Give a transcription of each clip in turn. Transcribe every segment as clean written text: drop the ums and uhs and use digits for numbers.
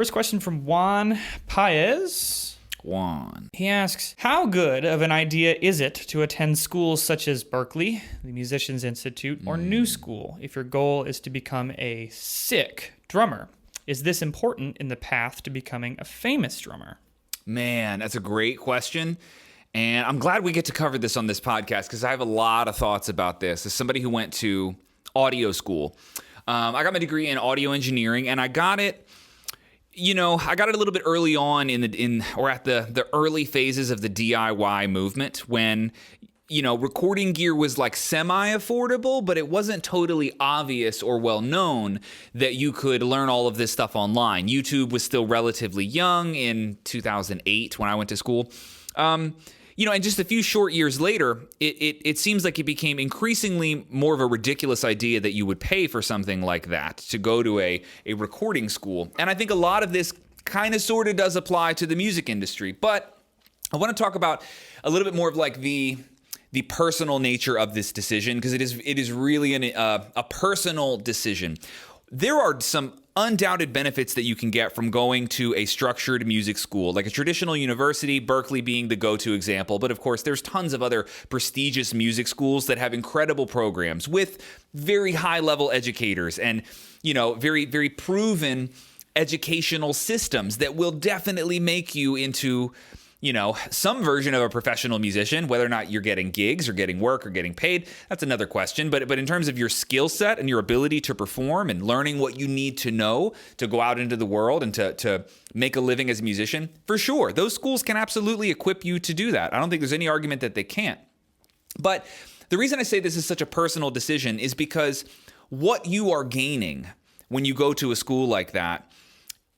First question from Juan Paez. He asks, how good of an idea is it to attend schools such as Berklee, the Musicians Institute, or New School if your goal is to become a sick drummer? Is this important in the path to becoming a famous drummer? Man, that's a great question. And I'm glad we get to cover this on this podcast because I have a lot of thoughts about this. As somebody who went to audio school, I got my degree in audio engineering, and I got it a little bit early on at the early phases of the DIY movement when, recording gear was like semi-affordable, but it wasn't totally obvious or well known that you could learn all of this stuff online. YouTube was still relatively young in 2008 when I went to school. And just a few short years later, it seems like it became increasingly more of a ridiculous idea that you would pay for something like that to go to a recording school. And I think a lot of this kind of sort of does apply to the music industry. But I want to talk about a little bit more of like the personal nature of this decision, because it is really a personal decision. There are some undoubted benefits that you can get from going to a structured music school, like a traditional university, Berklee being the go-to example. But of course, there's tons of other prestigious music schools that have incredible programs with very high-level educators and, very, very proven educational systems that will definitely make you into some version of a professional musician. Whether or not you're getting gigs or getting work or getting paid, that's another question. But in terms of your skill set and your ability to perform and learning what you need to know to go out into the world and to make a living as a musician, for sure, those schools can absolutely equip you to do that. I don't think there's any argument that they can't. But the reason I say this is such a personal decision is because what you are gaining when you go to a school like that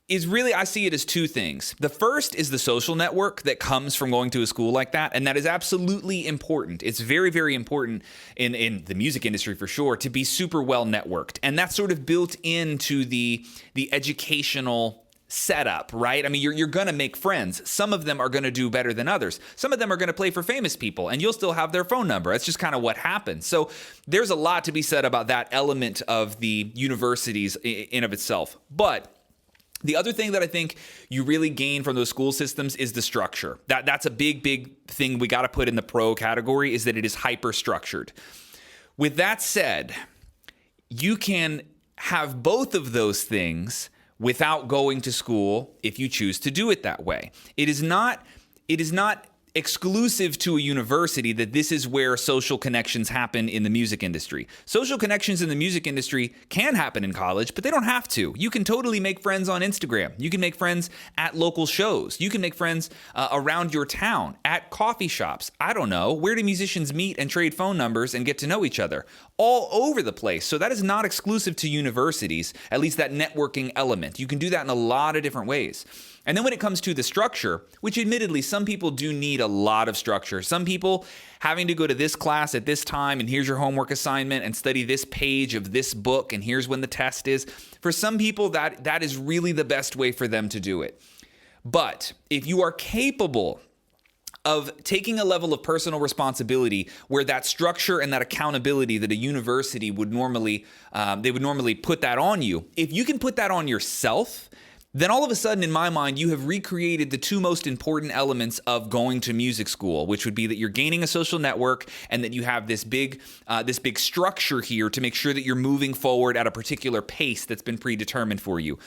is really, I see it as two things. The first is the social network that comes from going to a school like that, and that is absolutely important. It's very, very important in the music industry for sure to be super well networked, and that's sort of built into the educational setup, right? I mean, you're going to make friends. Some of them are going to do better than others. Some of them are going to play for famous people, and you'll still have their phone number. That's just kind of what happens. So there's a lot to be said about that element of the universities in of itself. But the other thing that I think you really gain from those school systems is the structure. That's a big, big thing we got to put in the pro category, is that it is hyper-structured. With that said, you can have both of those things without going to school if you choose to do it that way. It is not exclusive to a university that this is where social connections happen in the music industry. Social connections in the music industry can happen in college, but they don't have to. You can totally make friends on Instagram. You can make friends at local shows. You can make friends around your town, at coffee shops. I don't know. Where do musicians meet and trade phone numbers and get to know each other? All over the place. So that is not exclusive to universities, at least that networking element. You can do that in a lot of different ways. And then when it comes to the structure, which admittedly some people do need a lot of structure. Some people having to go to this class at this time, and here's your homework assignment, and study this page of this book, and here's when the test is. For some people, that is really the best way for them to do it. But if you are capable of taking a level of personal responsibility where that structure and that accountability that a university would normally put that on you, if you can put that on yourself, then all of a sudden, in my mind, you have recreated the two most important elements of going to music school, which would be that you're gaining a social network and that you have this big structure here to make sure that you're moving forward at a particular pace that's been predetermined for you.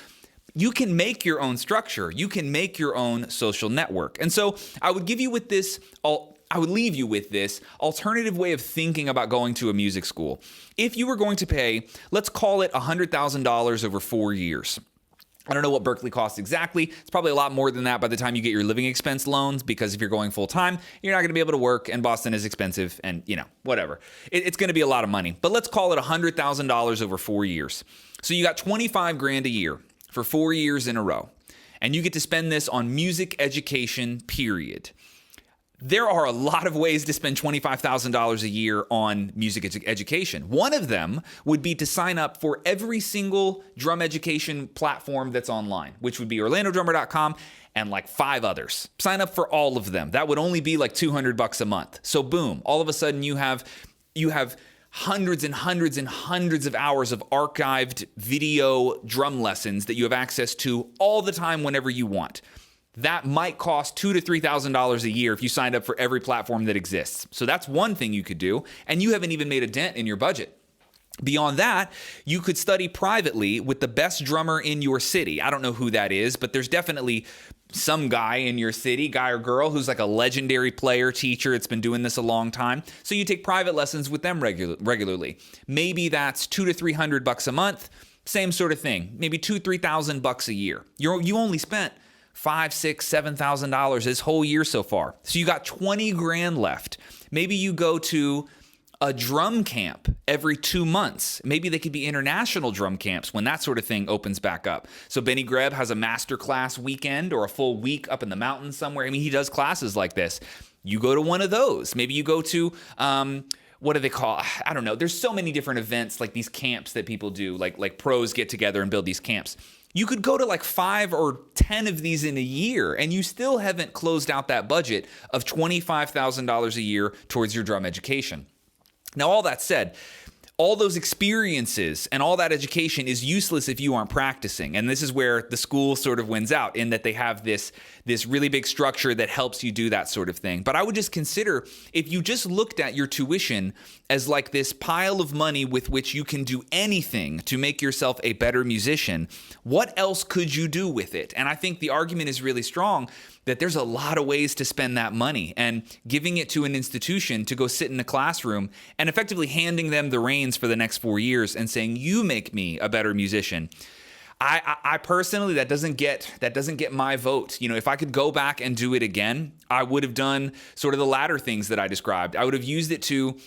You can make your own structure. You can make your own social network. And so I would leave you with this alternative way of thinking about going to a music school. If you were going to pay, let's call it $100,000 over 4 years. I don't know what Berklee costs exactly. It's probably a lot more than that by the time you get your living expense loans, because if you're going full time, you're not going to be able to work, and Boston is expensive, and whatever. It's going to be a lot of money. But let's call it $100,000 over 4 years. So you got $25,000 a year for 4 years in a row, and you get to spend this on music education, period. There are a lot of ways to spend $25,000 a year on music education. One of them would be to sign up for every single drum education platform that's online, which would be orlandodrummer.com and like 5 others. Sign up for all of them. That would only be like $200 a month. So boom, all of a sudden you have hundreds and hundreds and hundreds of hours of archived video drum lessons that you have access to all the time whenever you want. That might cost $2,000 to $3,000 a year if you signed up for every platform that exists. So that's one thing you could do, and you haven't even made a dent in your budget. Beyond that, you could study privately with the best drummer in your city. I don't know who that is, but there's definitely some guy in your city, guy or girl, who's like a legendary player, teacher. It's been doing this a long time. So you take private lessons with them regularly. Maybe that's $200 to $300 a month. Same sort of thing. Maybe $2,000 to $3,000 a year. You only spent $5,000, $6,000, $7,000 this whole year so far. So you got 20 grand left. Maybe you go to a drum camp every 2 months. Maybe they could be international drum camps when that sort of thing opens back up. So Benny Greb has a masterclass weekend or a full week up in the mountains somewhere. I mean, he does classes like this. You go to one of those. Maybe you go to, what do they call? I don't know. There's so many different events like these camps that people do, like pros get together and build these camps. You could go to like 5 or 10 of these in a year, and you still haven't closed out that budget of $25,000 a year towards your drum education. Now, all that said, all those experiences and all that education is useless if you aren't practicing. And this is where the school sort of wins out, in that they have this really big structure that helps you do that sort of thing. But I would just consider, if you just looked at your tuition as like this pile of money with which you can do anything to make yourself a better musician, what else could you do with it? And I think the argument is really strong that there's a lot of ways to spend that money, and giving it to an institution to go sit in a classroom and effectively handing them the reins for the next 4 years and saying, you make me a better musician. I personally, that doesn't get my vote. You know, if I could go back and do it again, I would have done sort of the latter things that I described. I would have used it to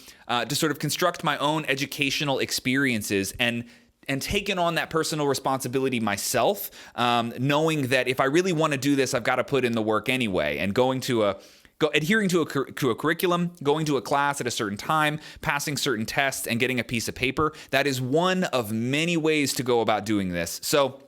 sort of construct my own educational experiences and taken on that personal responsibility myself, knowing that if I really want to do this, I've got to put in the work anyway. And adhering to a curriculum, going to a class at a certain time, passing certain tests, and getting a piece of paper, that is one of many ways to go about doing this. So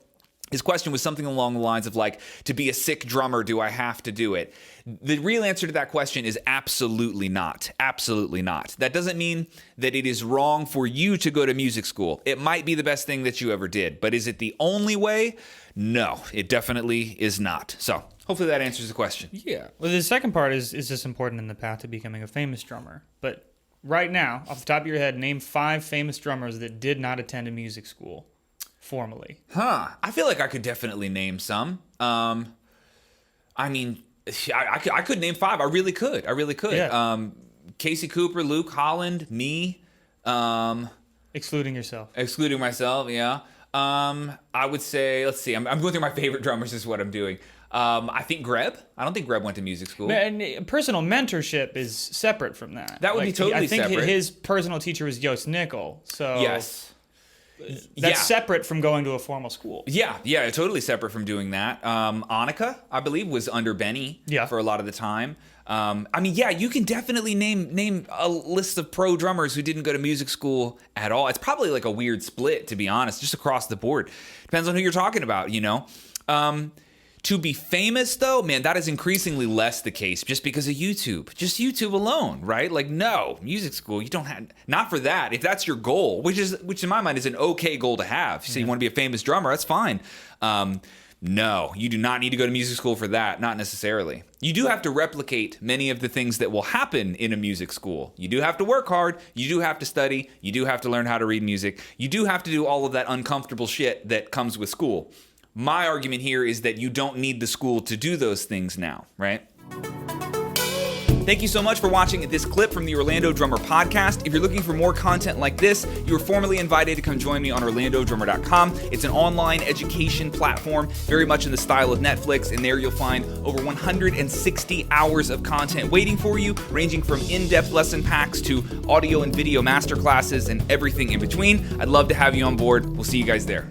his question was something along the lines of like, to be a sick drummer, do I have to do it? The real answer to that question is absolutely not. Absolutely not. That doesn't mean that it is wrong for you to go to music school. It might be the best thing that you ever did, but is it the only way? No, it definitely is not. So hopefully that answers the question. Yeah. Well, the second part is this important in the path to becoming a famous drummer? But right now, off the top of your head, name 5 famous drummers that did not attend a music school formally. I feel like I could definitely name some. I mean, I could name 5. I really could. Yeah. Casey Cooper, Luke Holland, me. Excluding yourself. Excluding myself, yeah. I would say, let's see, I'm going through my favorite drummers is what I'm doing. I think Greb. I don't think Greb went to music school. And personal mentorship is separate from that. That would be totally separate. I think his personal teacher was Joost Nickel. So yes. That's separate from going to a formal school. Yeah, totally separate from doing that. Annika, I believe, was under Benny for a lot of the time. I mean, yeah, you can definitely name a list of pro drummers who didn't go to music school at all. It's probably like a weird split, to be honest, just across the board. Depends on who you're talking about, you know. To be famous, though, man, that is increasingly less the case just because of YouTube. Just YouTube alone, right? Like, no, music school, you don't have, not for that. If that's your goal, which in my mind is an okay goal to have. So you want to be a famous drummer, that's fine. No, you do not need to go to music school for that, not necessarily. You do have to replicate many of the things that will happen in a music school. You do have to work hard, you do have to study, you do have to learn how to read music, you do have to do all of that uncomfortable shit that comes with school. My argument here is that you don't need the school to do those things now, right? Thank you so much for watching this clip from the Orlando Drummer Podcast. If you're looking for more content like this, you are formally invited to come join me on orlandodrummer.com. It's an online education platform, very much in the style of Netflix, and there you'll find over 160 hours of content waiting for you, ranging from in-depth lesson packs to audio and video masterclasses and everything in between. I'd love to have you on board. We'll see you guys there.